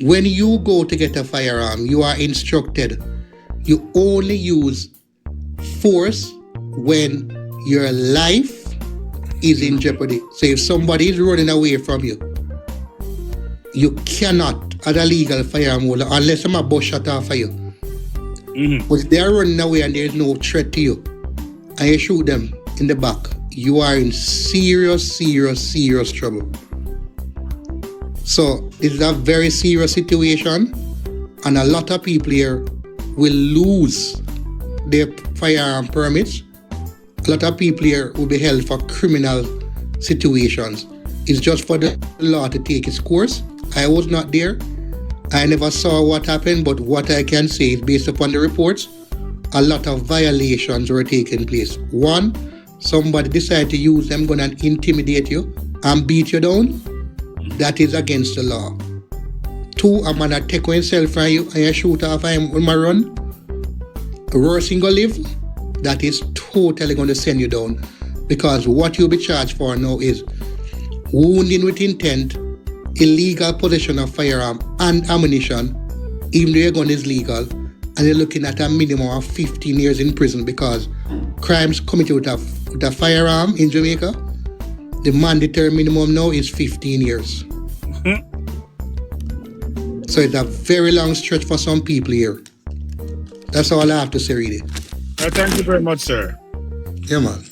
when you go to get a firearm, you are instructed you only use force when your life is in jeopardy. So if somebody is running away from you, you cannot, as a legal firearm holder, unless I'm a bush shot off of you. But if they are running away and there is no threat to you, and you shoot them in the back, you are in serious trouble. So this is a very serious situation, and a lot of people here will lose their firearm permits. A lot of people here will be held for criminal situations. It's just for the law to take its course. I was not there. I never saw what happened, but what I can say is based upon the reports, a lot of violations were taking place. One, somebody decided to use them gun and intimidate you and beat you down. That is against the law. Two, a man that take himself from you and you shoot off him on my run. A worse thing go live, that is totally going to send you down. Because what you'll be charged for now is wounding with intent, illegal possession of firearm and ammunition, even though your gun is legal, and you're looking at a minimum of 15 years in prison because crimes committed with a firearm in Jamaica, the mandatory minimum now is 15 years. So it's a very long stretch for some people here. That's all I have to say, really. Thank you very much, sir. Yeah, man.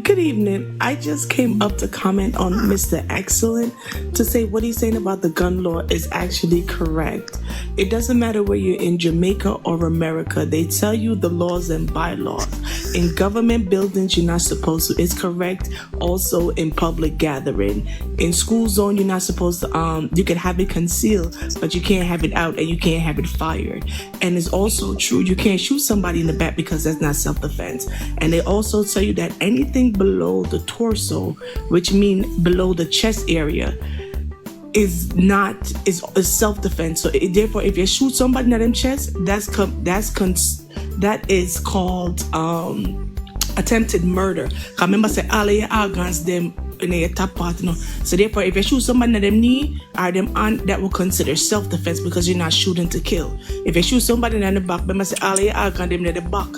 Good evening. I just came up to comment on Mr. Excellent to say what he's saying about the gun law is actually correct. It doesn't matter where you're in Jamaica or America. They tell you the laws and bylaws. In government buildings, you're not supposed to. It's correct. Also in public gathering. In school zone, you're not supposed to, you can have it concealed, but you can't have it out and you can't have it fired. And it's also true, you can't shoot somebody in the back because that's not self-defense. And they also tell you that anything below the torso, which means below the chest area, is self-defense. So therefore, if you shoot somebody in them chest, that is called attempted murder. I remember say all of your organs them in your top part, you know. So therefore, if you shoot somebody in them knee or them hand, that will consider self-defense because you're not shooting to kill. If you shoot somebody in the back, remember say all of your organs them in the back.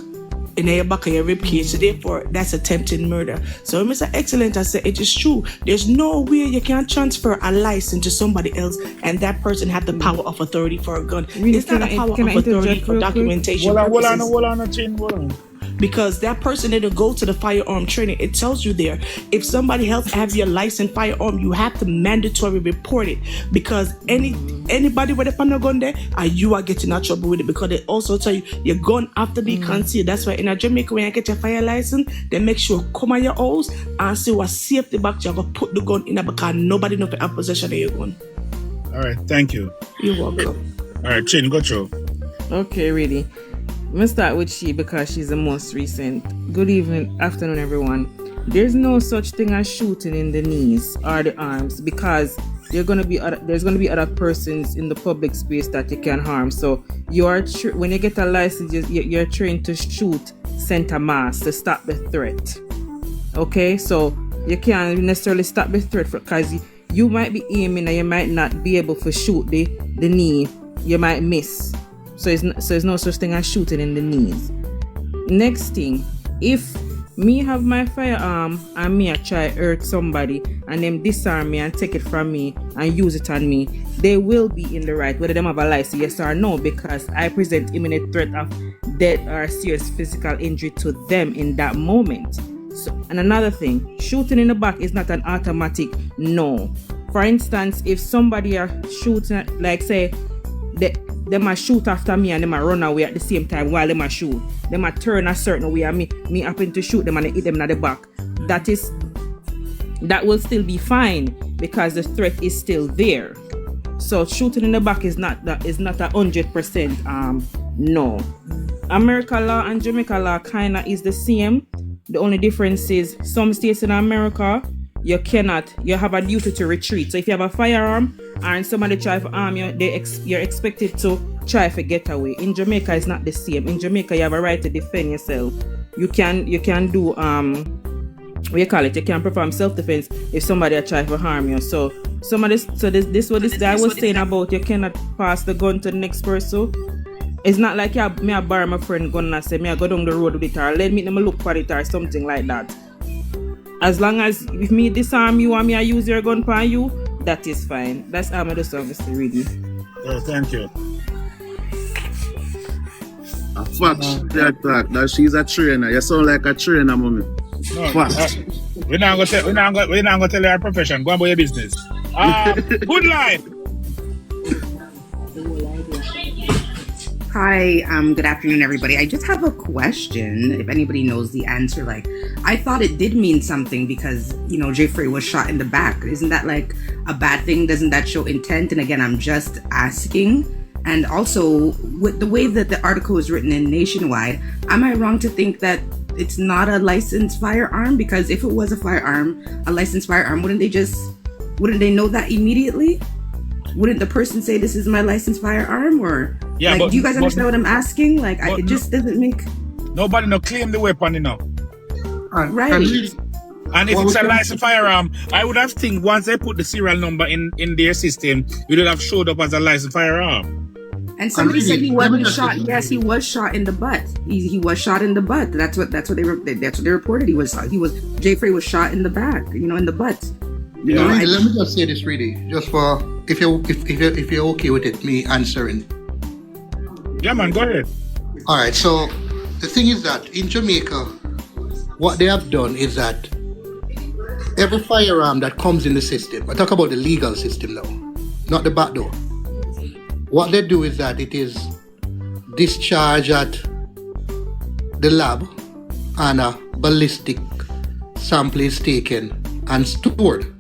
In your back of your rib cage, so therefore that's attempted murder. So Mr. Excellent, I said it is true. There's no way you can transfer a license to somebody else and that person have the power of authority for a gun. Really, it's not a power of authority for documentation purposes. Hold on. Because that person didn't go to the firearm training. It tells you there, if somebody else have your licensed firearm, you have to mandatory report it. Because anybody with a gun gun there, you are getting in trouble with it. Because they also tell you your gun have to be concealed. That's why in Jamaica, when you get your fire license, they make sure come on your house and see what safety back. You're going to put the gun in there because nobody knows the possession of your gun. All right, thank you. You're welcome. All right, Chin, go through. Okay, really. I'm going to start with she because she's the most recent. Good evening, afternoon, everyone. There's no such thing as shooting in the knees or the arms because there's going to be other persons in the public space that you can harm. So when you get a license, you're trained to shoot center mass to stop the threat. Okay, so you can't necessarily stop the threat because you might be aiming and you might not be able to shoot the knee. You might miss. So there's no such thing as shooting in the knees. Next thing, if me have my firearm and me I try hurt somebody and them disarm me and take it from me and use it on me, they will be in the right, whether them have a license, yes or no, because I present imminent threat of death or serious physical injury to them in that moment. So, and another thing, shooting in the back is not an automatic no. For instance, if somebody are shooting, like say, they might shoot after me and they might run away at the same time while they might shoot. They might turn a certain way and me happen to shoot them and hit them in the back. That will still be fine because the threat is still there. So shooting in the back is not 100% no. America law and Jamaica law kinda is the same. The only difference is some states in America you have a duty to retreat. So if you have a firearm and somebody try to arm you, you're expected to try to get away. In Jamaica, it's not the same. In Jamaica, you have a right to defend yourself. You can do you can perform self-defense if somebody try to harm you. So This what this guy was saying about you cannot pass the gun to the next person. It's not like me I borrow my friend gun and say me I go down the road with it or let me look for it or something like that. As long as if me disarm you and me I use your gun for you, that is fine. That's how I do service really. Oh, thank you. A fact, that she's a trainer. You sound like a trainer, mommy. No, Fact. we're not gonna tell you our profession. Go about your business. Good life. Hi, good afternoon, everybody. I just have a question, if anybody knows the answer. Like, I thought it did mean something because, Jaii Frais was shot in the back. Isn't that like a bad thing? Doesn't that show intent? And again, I'm just asking. And also, with the way that the article is written in Nationwide, am I wrong to think that it's not a licensed firearm? Because if it was a licensed firearm, wouldn't they know that immediately? Wouldn't the person say this is my licensed firearm? Or yeah, do you guys understand what I'm asking? Like, it just doesn't make. Nobody no claim the weapon, Right. And if it's a licensed firearm, I would have think once they put the serial number in their system, it would have showed up as a licensed firearm. And somebody said he wasn't shot. Yes, he was shot in the butt. He was shot in the butt. That's what they reported. Jaii Frais was shot in the back. In the butt. Let me just say this really, just for if you're okay with it, me answering. Yeah, man, go ahead. All right. So the thing is that in Jamaica, what they have done is that every firearm that comes in the system, I talk about the legal system now, not the back door. What they do is that it is discharged at the lab and a ballistic sample is taken and stored.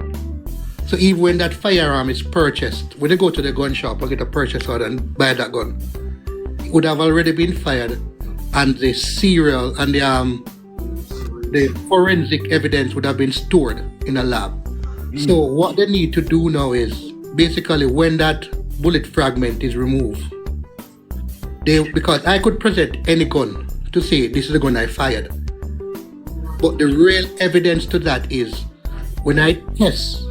So even when that firearm is purchased, when they go to the gun shop or get a purchase order and buy that gun, it would have already been fired and the serial and the forensic evidence would have been stored in a lab. So what they need to do now is basically when that bullet fragment is removed, because I could present any gun to say this is the gun I fired, but the real evidence to that is when I test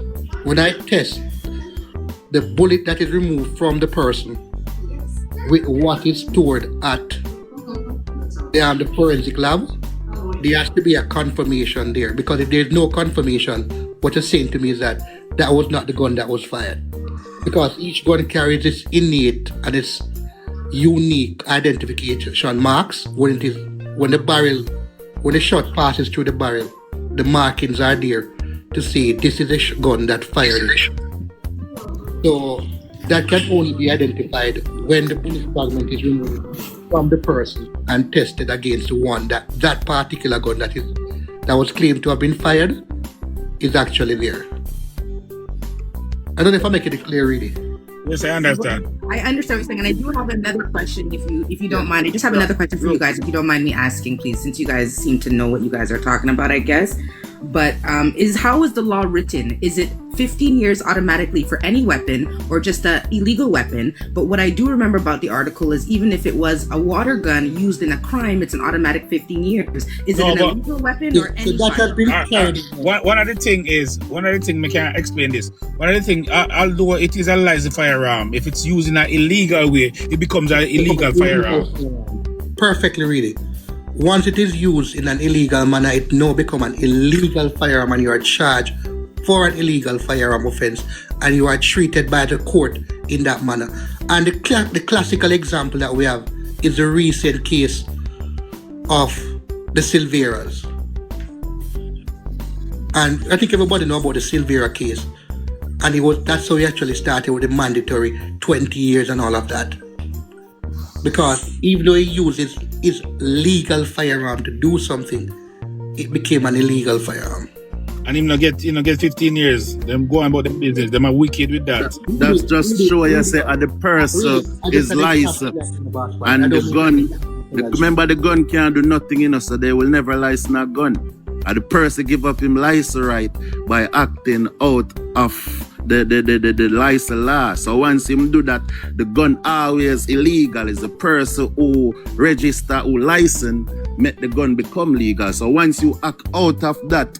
the bullet that is removed from the person with what is stored at the forensic lab, there has to be a confirmation there, because if there's no confirmation, what you're saying to me is that was not the gun that was fired. Because each gun carries its innate and its unique identification marks. When the shot passes through the barrel, the markings are there to say this is a gun that fired it. So that can only be identified when the bullet fragment is removed from the person and tested against the one that particular gun that was claimed to have been fired is actually there. I don't know if I'm making it clear, really. Yes, I understand. I understand what you're saying, and I do have another question, if you don't mind. I just have another question for you guys, if you don't mind me asking, please, since you guys seem to know what you guys are talking about, I guess. But how is the law written? Is it 15 years automatically for any weapon or just an illegal weapon? But what I do remember about the article is even if it was a water gun used in a crime, it's an automatic 15 years. Is it an illegal weapon or any weapon? One of the thing I can explain this. One of the thing, although it is a licensed firearm, if it's used in an illegal way, it becomes an illegal firearm. Perfectly read it. Once it is used in an illegal manner, it now becomes an illegal firearm and you are charged for an illegal firearm offense and you are treated by the court in that manner. And the classical example that we have is the recent case of the Silveras. And I think everybody knows about the Silvera case. And that's how he actually started with the mandatory 20 years and all of that. Because even though he uses his legal firearm to do something, it became an illegal firearm. And him not get 15 years. Them going about the business. Them are wicked with that. That's just show you say the person is licensed and the gun. Remember the gun can't do nothing, so they will never license a gun. And the person give up him license right by acting out of the license law. So once him do that, the gun always illegal. Is the person who register, who license, make the gun become legal. So once you act out of that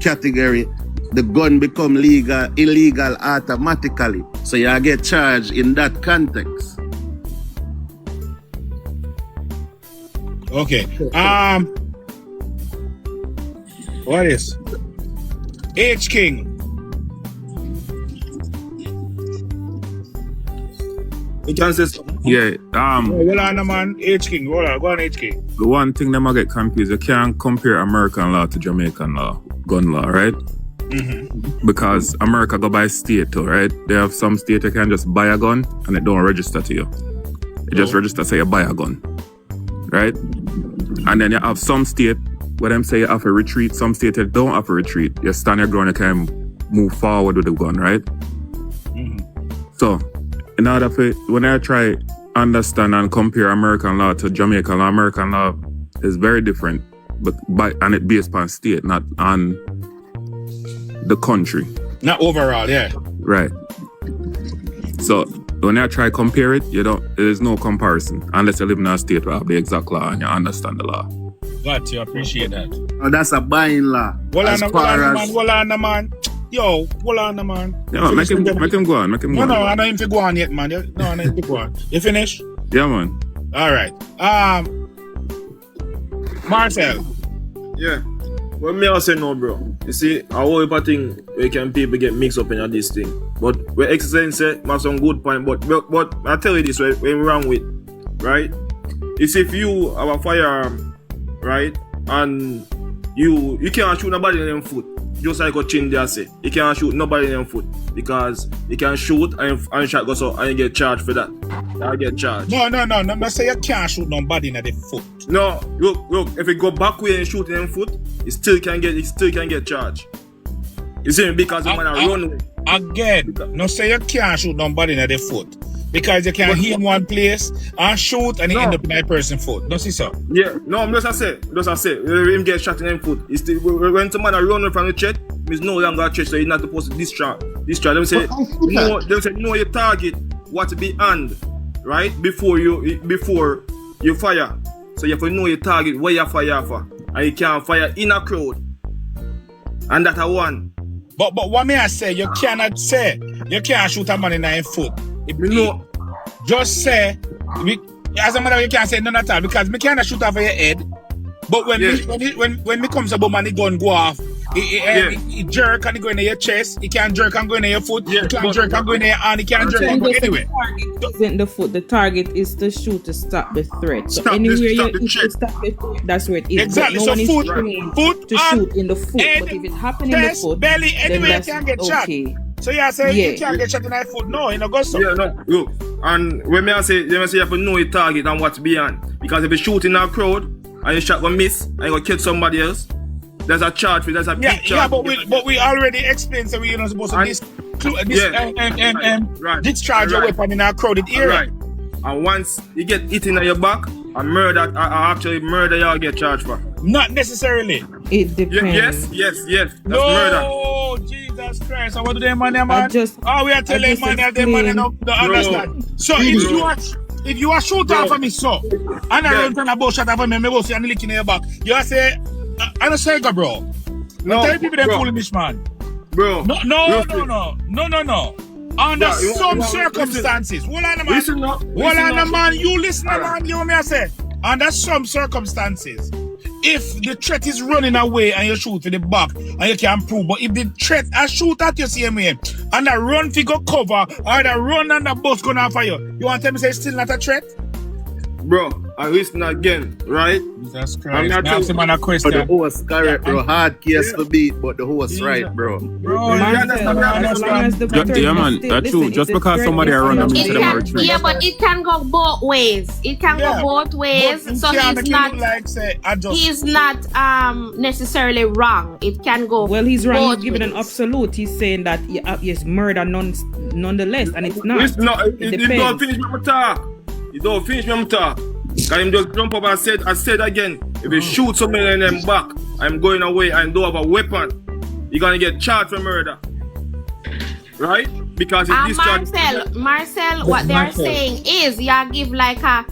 category, the gun become illegal automatically. So you get charged in that context. Okay. What is H King? You can say something. Yeah, Hold on, man. H King. Hold on. Go on, H King. the one thing that I get confused, you can't compare American law to Jamaican law, gun law, right? Mm-hmm. Because America go by state too, right? They have some state you can just buy a gun and it don't register to you. It just register say you buy a gun, right? And then you have some state where them say you have to retreat, some state you don't have to retreat. You stand your ground, you can move forward with the gun, right? Mm-hmm. So, in order for, when I try understand and compare American law to Jamaican law, American law is very different, and it based on state, not on the country. Not overall, yeah. Right. So when I try compare it, there's no comparison unless you live in a state where you have the exact law and you understand the law. Got you. Appreciate that. Oh, that's a buying law. Hold on, man. Yo, hold on, man. Yeah, man, make him go on. Make him go on. No, I don't even to go on yet, man. No, I don't even to go on. You finish? Yeah, man. All right. Marcel. Yeah. Well, me I say no, bro. You see, I whole heap of thing where can people get mixed up in this thing. But where Excellence say, have some good point. But I tell you this, where we wrong with, right? It's if you have a firearm, right, and you can't shoot nobody in them foot. Just like a chin there say, you can't shoot nobody in them foot because you can shoot and shot goes out and you get charged for that. I get charged. No. Say you can't shoot nobody in the foot. No, look. If you go back way and shoot in them foot, it still can get charged. You see, because the man run away. Again, no say you can't shoot nobody in the foot. Because you can hit in one place and shoot and it end up in that person's foot. Don't see so? Yeah, no, just I say, him get shot in the foot. It's still, when someone run away from the chest, he's no longer a chest, so he's not supposed to discharge. Them say, know your target, what to be hand, right? Before you fire. So you have to know your target, where you fire for. And you can't fire in a crowd. And that a one. But what may I say, you cannot say, you can't shoot a man in the foot. No. Just say, as a matter you can't say none at all because me can't shoot off of your head. But when me comes about man, the gun go off, it jerk and it go in your chest. It can jerk and go in your foot. It can jerk and go in your hand. It can jerk and go anywhere. The target isn't the foot. The target is to shoot to stop the threat. So anywhere you stop the threat, that's where it is. Exactly. No so foot to shoot in the foot. But if it happens in the foot, belly, anywhere you can get shot. Okay. So you say you can't get shot in that foot? No, you know go so. Yeah, no, look. And when I say, you have to know your target and what's beyond. Because if you shoot in a crowd and your shot will miss and you go kill somebody else, there's a charge for there's a big charge. Yeah, but we already explained so we're not supposed to discharge your weapon in a crowded area. Right. And once you get hit in your back, actually murder y'all get charged for. Not necessarily. It depends. Yes. That's murder. No, Jesus Christ. So what do they man, we are telling man that they man don't understand. So if you are shoot off of me, so and I run from a bush shot off of me, I say I'm licking in your back. You say, I'm a Sega, bro. No, tell people they're fooling this man. Bro. No. Under some circumstances. Hold on, man. You listen, man. You know what I say? Under some circumstances, if the threat is running away and you shoot to the back and you can prove, but if the threat I shoot at you same way and I run figure cover or the run and the bus gonna fire you want to tell me say it's still not a threat? Bro, I listen again, right? Jesus Christ. I'm not man a question. But the horse correct, bro. Hard case to beat, but the horse right, bro. Bro, you understand? Yeah, man, that's true. Just because somebody run them into the retreat. Yeah, but it can go both ways. It can go both ways. So he's not necessarily wrong. It can go. Well, he's wrong. He's giving ways. an absolute. He's saying that yes, murder nonetheless, and it's not. It don't finish my talk. You don't finish my talk. Can him just jump up and I said again, if you shoot somebody in them back, I'm going away and don't have a weapon, you're gonna get charged for murder. Right? Because it's Marcel, what they're saying is you give like a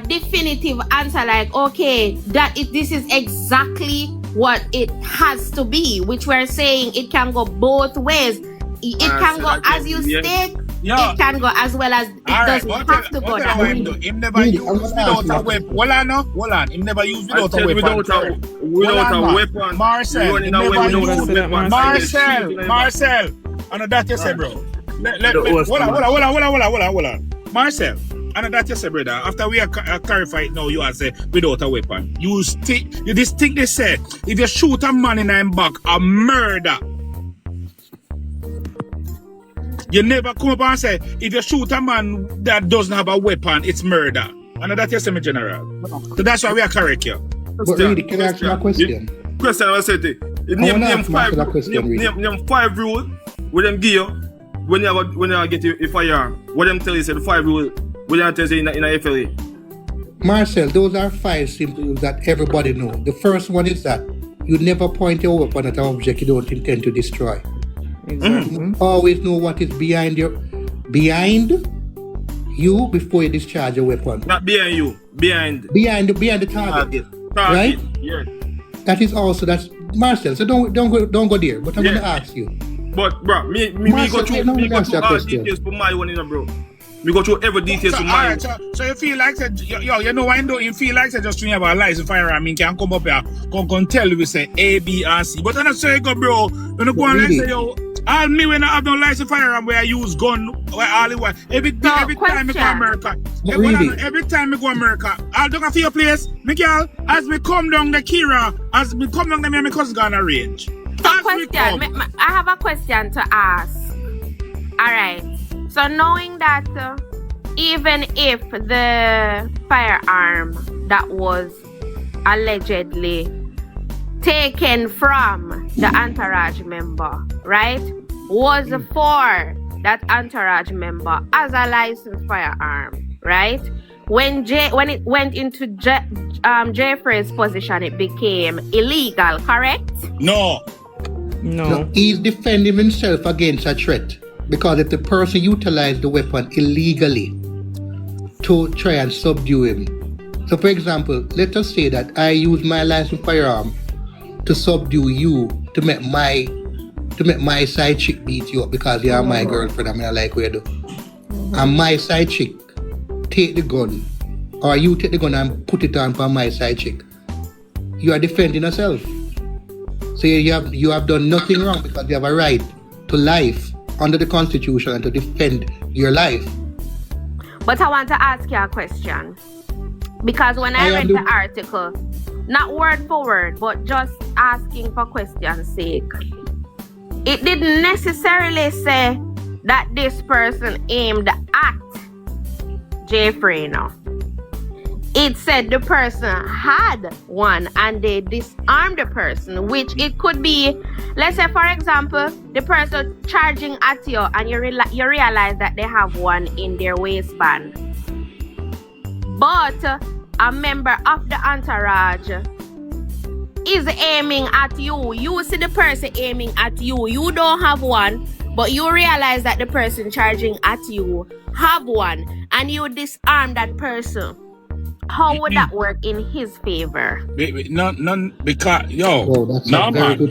definitive answer, like okay, this is exactly what it has to be, which we're saying it can go both ways. It can go as you state. It can go as well as it doesn't have to go that way. Him never used without a weapon. Hold on. Him never used without a weapon. Without a weapon. Marcel. Marcel. I know that you say, bro. Hold on. Marcel. I know that you say, brother. After we are clarified now, you are say without a weapon. You this thing they said. If you shoot a man in him back, a murder. You never come up and say, if you shoot a man that doesn't have a weapon, it's murder. And that's just me, General. So that's why we are correct here. But really, can I ask you a question? Question I said, name 5 rules with them give you when you get a firearm. What them tell you, say the 5 rules, what them tell you in a FLA? Marcel, those are 5 simple rules that everybody knows. The first one is that you never point your weapon at an object you don't intend to destroy. Exactly. Always know what is behind you before you discharge your weapon. Not behind you, behind the target. Right? Yes. That is also Marcel. So don't go there. But I'm gonna ask you. But bro, me Marcel, go through all details for my one, bro. We go through every details for my one. So you feel like you know why you feel like just doing about license firearm, I can come up here, come tell you we say A, B, and C. But I'm not saying go, bro. When you go and say yo. All me when I have no license firearm where I use gun every time I go America. Every time I go America, I'll do a few place. Miguel, as we come down the Kira, as we come down the my cousin gonna range. I have a question to ask. Alright. So knowing that even if the firearm that was allegedly taken from the entourage member, right, was for that entourage member as a licensed firearm, right? When it went into Jaii Frais' possession, it became illegal, correct? No. He's defending himself against a threat because if the person utilized the weapon illegally to try and subdue him. So, for example, let us say that I use my licensed firearm to subdue you, to make my side chick beat you up because you are my girlfriend. I mean, I like where you do. And my side chick take the gun, or you take the gun and put it on for my side chick. You are defending yourself. So you have done nothing wrong because you have a right to life under the Constitution and to defend your life. But I want to ask you a question. Because when I read the article, not word for word, but just asking for question's sake, it didn't necessarily say that this person aimed at Jaii Frais now. It said the person had one and they disarmed the person, which it could be, let's say for example, the person charging at you and you realize that they have one in their waistband. But a member of the entourage is aiming at you. You see the person aiming at you. You don't have one, but you realize that the person charging at you have one and you disarm that person. How would that work in his favor? None, because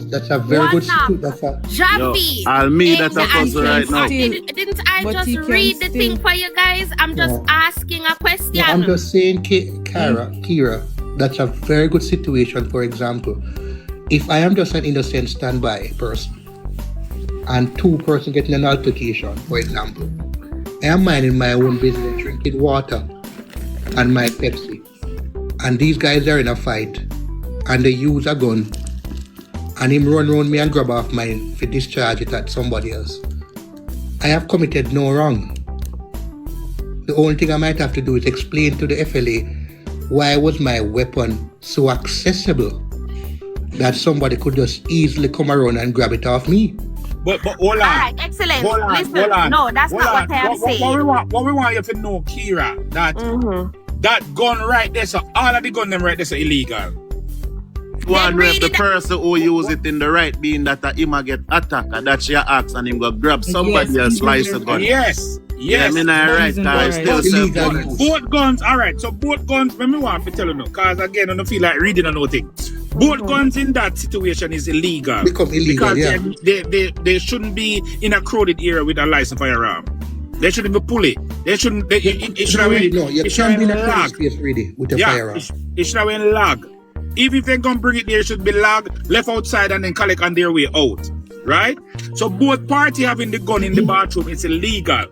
that's a very good Javy. I'll me that's a puzzle right now. Didn't I just read the thing for you guys? I'm just asking a question. No, I'm just saying, Kira, that's a very good situation. For example, if I am just an innocent standby person and 2 persons getting an altercation, for example, I am minding my own business, drinking water and my Pepsi, and these guys are in a fight and they use a gun and him run around me and grab off mine for discharge it at somebody else. I have committed no wrong. The only thing I might have to do is explain to the FLA why was my weapon so accessible that somebody could just easily come around and grab it off me. But hold on. Alright, excellent. Listen, no, that's not what I am saying. What we want you to know, Kira, that that gun right there, so all of the gun them right there, so illegal. One rep the person who use it in the right being that him get attacked and that she asked and him go grab somebody else slice the gun. Yes. I mean, I still both guns, alright. So both guns, when me want to tell you now, because again, I don't feel like reading or nothing. Both guns in that situation is illegal. Become illegal, because they shouldn't be in a crowded area with a licensed firearm. They shouldn't be pull it. They shouldn't. It should have been. No, you can't be in a crowded space really with a firearm. It should have been lag. Even if they're gonna bring it there, it should be lag, left outside, and then collect on their way out. Right? So both parties having the gun in the bathroom is illegal.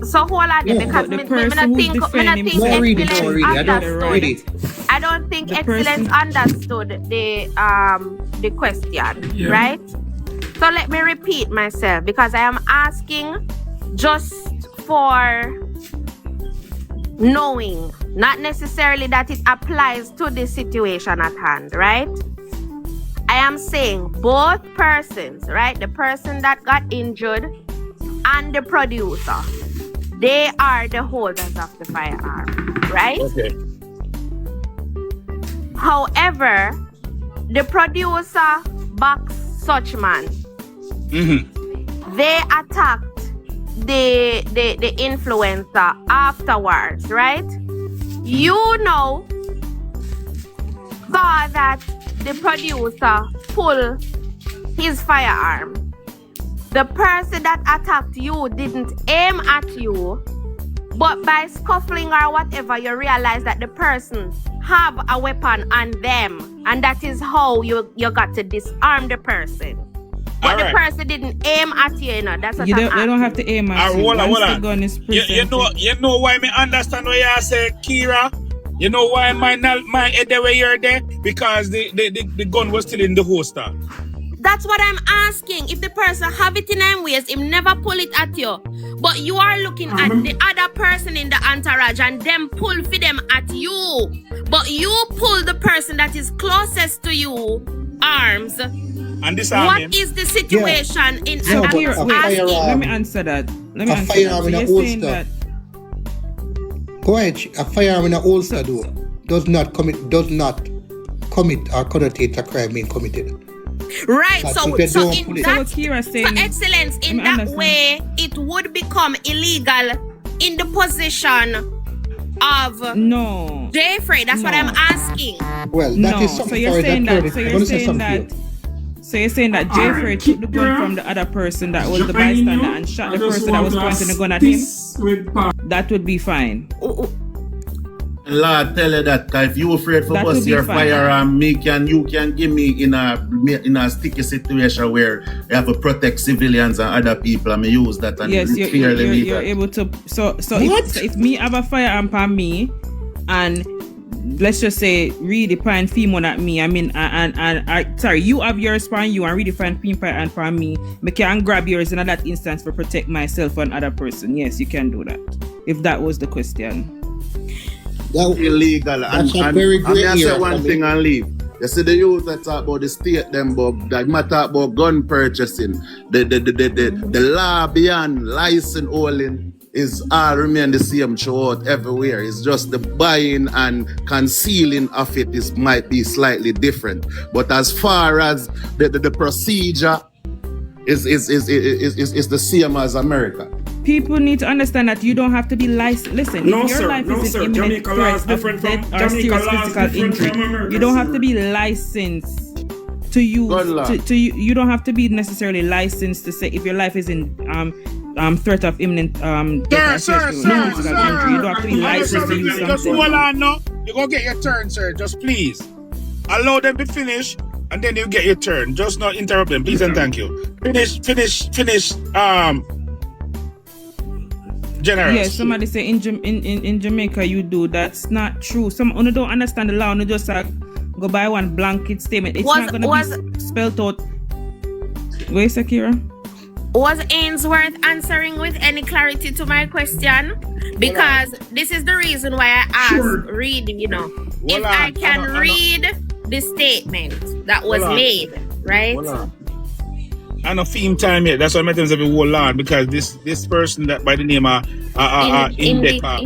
So hold on, because the person who's defending himself. I don't think Excellence understood the question, right? So let me repeat myself, because I am asking just for knowing, not necessarily that it applies to the situation at hand, right? I am saying both persons, right? The person that got injured and the producer, they are the holders of the firearm, right? Okay. However, the producer box such man. They attacked the influencer afterwards, right? You know, saw that the producer pull his firearm. The person that attacked you didn't aim at you, but by scuffling or whatever, you realize that the person have a weapon on them, and that is how you got to disarm the person. But the person didn't aim at you, you know. That's what I'm asking. They don't have to aim at you. Hold on. The gun is you know why me understand what you say, Kira? You know why my head the way you're there? Because the gun was still in the holster. That's what I'm asking. If the person have it in him waist, him never pull it at you. But you are looking at the other person in the entourage and them pull for them at you. But you pull the person that is closest to you, arms. And what is the situation in let me answer that. Firearm in a holster. Go ahead. A firearm in a holster does not commit or connotate a crime being committed. Right, so Excellence, in that understand. way, it would become illegal in the possession of Jaii Frais. That's what I'm asking. Well, that is something. So you're saying that Jaii Frais took the gun from the other person that was the bystander and shot the person that was pointing the gun at him? That would be fine. Lord, tell you that if you afraid for bust your firearm, you can give me in a sticky situation where you have to protect civilians and other people. I mean, use that and you're able to. So if me have a firearm on me, and let's just say really point female at me. I mean, sorry, you have yours on you and really find female on me. I can grab yours in that instance for protect myself and other person. Yes, you can do that. If that was the question. That's illegal. That's a very great I say one thing and leave. You see the youth that talk about the state them, but that matter about gun purchasing. The law beyond license holding is all remain the same throughout everywhere. It's just the buying and concealing of it might be slightly different. But as far as the procedure is the same as America. People need to understand that you don't have to be licensed. Listen, if your life is in imminent threat of death or serious physical injury, you don't have to be licensed to use. You don't have to be necessarily licensed to say if your life is in threat of imminent death or serious physical injury. You don't have to be licensed to use something. Just hold on, no. You go get your turn, sir. Just please allow them to finish, and then you get your turn. Just not interrupt them, please and thank you. Finish. Generous. Yes, somebody say in Jamaica you do. That's not true. Some don't understand the law and just go buy one blanket statement. It's not gonna be spelled out. Wait, Sakira. Was Ainsworth answering with any clarity to my question? Because this is the reason why I asked reading, if I can read the statement that was made, right? I know theme time yet. That's why I met him say hold on, because this person that by the name of Indica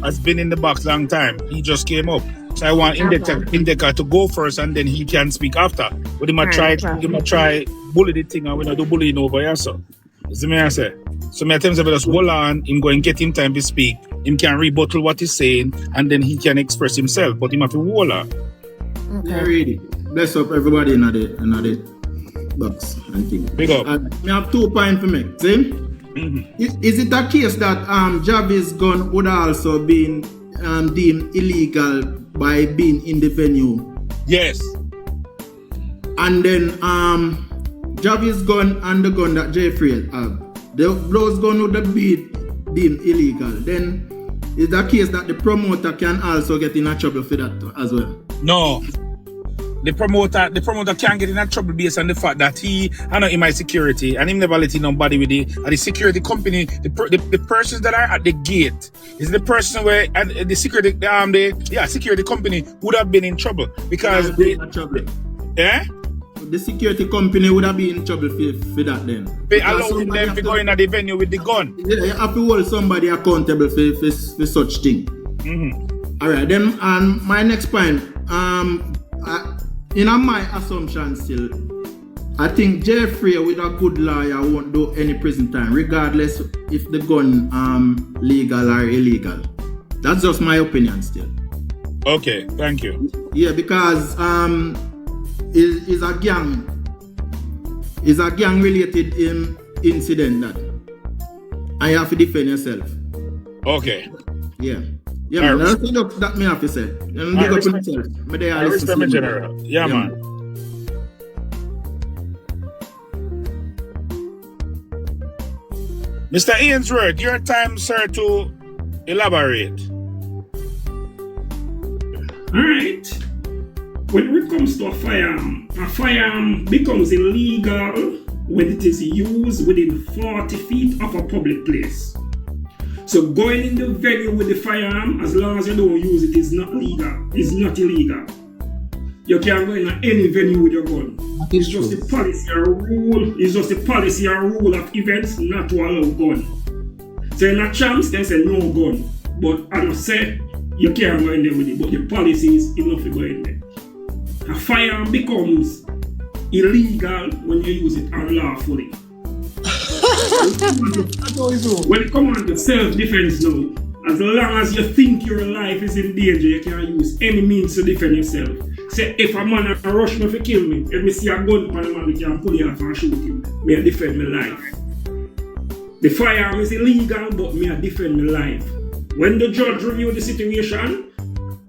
has been in the box long time. He just came up. So I want Indica to go first and then he can speak after. But he might try bully the thing and we not do bullying over here, so. You see me I say? So my time say just hold on, him go and get him time to speak. Him can rebuttal what he's saying and then he can express himself. But he have to hold on. Yeah, really. Bless up everybody in the box and things. Big up. I have 2 points for me. See? Is it a case that Javy's gun would also been deemed illegal by being in the venue? Yes. And then Javy's gun and the gun that Jaii Frais have, those guns would have been deemed illegal. Then is the case that the promoter can also get in a trouble for that as well? No. The promoter can't get in trouble based on the fact that he not in my security and him never let nobody with the security company. The persons that are at the gate is the person where and the security security company would have been in trouble because the security company would have been in trouble for that then. They allowing them to go in at the venue with the gun. You have to hold somebody accountable for such thing. All right, then my next point. In my assumption still, I think Jaii Frais with a good lawyer won't do any prison time, regardless if the gun legal or illegal. That's just my opinion still. Okay, thank you. Yeah, because it's a gang related incident that and you have to defend yourself. Okay. Yeah. Yeah, man, that's that me have to say. And big up myself. I respect my general. Yeah, man. Mr. Ainsworth, your time, sir, to elaborate. Alright. When it comes to a firearm becomes illegal when it is used within 40 feet of a public place. So going in the venue with the firearm, as long as you don't use it, is not legal. It's not illegal. You can't go in any venue with your gun. It's just the policy or rule. It's just the policy or rule of events not to allow gun. So in a chance, they say no gun. But I don't say you can't go in there with it. But the policy is enough to go in there. A firearm becomes illegal when you use it unlawfully. When it comes on to self-defense now, as long as you think your life is in danger, you can use any means to defend yourself. Say, if a man rush me to kill me, if me see a gun on a man, we can pull it off and shoot him. Me defend my life. The firearm is illegal, but me defend my life. When the judge review the situation,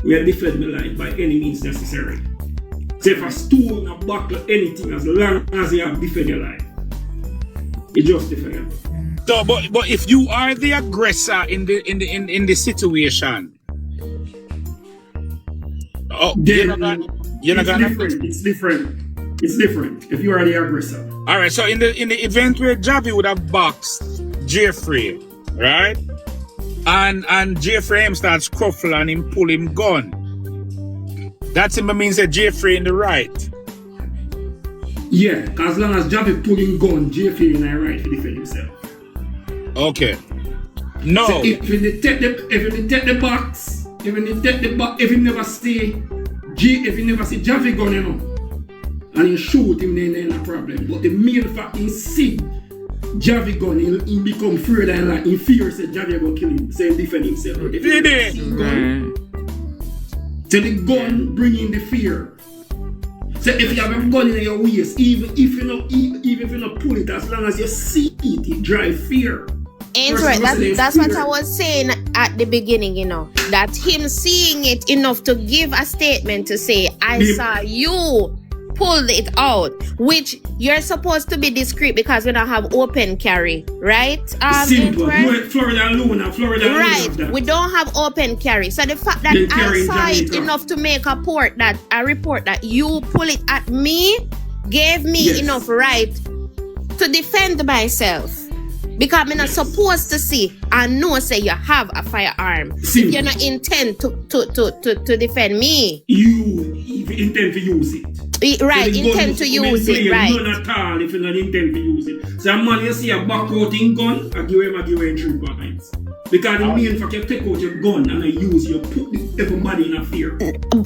we defend my life by any means necessary. Say, if a stool, a buckle, anything, as long as you have defend your life. It's justifiable. So, but if you are the aggressor in the situation, It's different. If you are the aggressor. All right. So in the event where Javy would have boxed Jaii Frais, right, and Jaii Frais starts scuffle and him pull him gun, that simply means that Jaii Frais in the right. Yeah, as long as Javy pulling gun, Jaii Frais in the right to defend himself. Okay. No. So if you take the box, if you never see Javy gun, you know, and you shoot him, then no problem. But the main fact is see Javy gun, he become further and like in fear said Javy will kill him, so he defend himself. So the gun bring in the fear. So if you have a gun in your waist, even if you not pull it, as long as you see it drive fear. That's what I was saying at the beginning, you know, that him seeing it enough to give a statement to say, I saw you pull it out, which you're supposed to be discreet because we don't have open carry, right? Simple. Florida alone. Right, we don't have open carry. So the fact that I saw it enough to make a report that you pull it at me gave me enough right to defend myself. Because I'm not supposed to see and know say you have a firearm. If you not intend to defend me. You intend to use it. Right, so intend to use it, right. None at all if you not intend to use it. So a man you see a back out in gun, I give him 3 points. Because the main fact you take out your gun and you put everybody in a fear.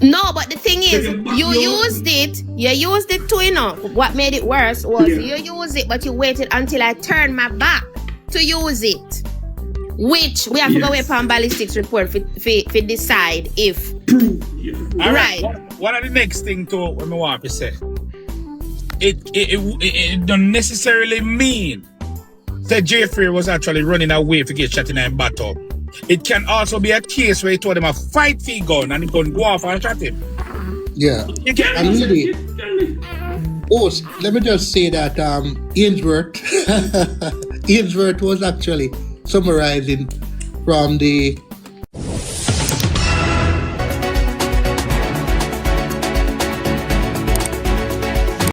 No, but the thing is, you used it too, you know. What made it worse was you used it, but you waited until I turned my back to use it. which we have to go away from ballistics report for decide if. All right. What are the next thing to when I want to say? It don't necessarily mean that Jaii Frais was actually running away to get shot in and battle. It can also be a case where he told him a fight for gun and he couldn't go off and shot him. Yeah. And really, let me just say that Ainsworth was actually summarizing from the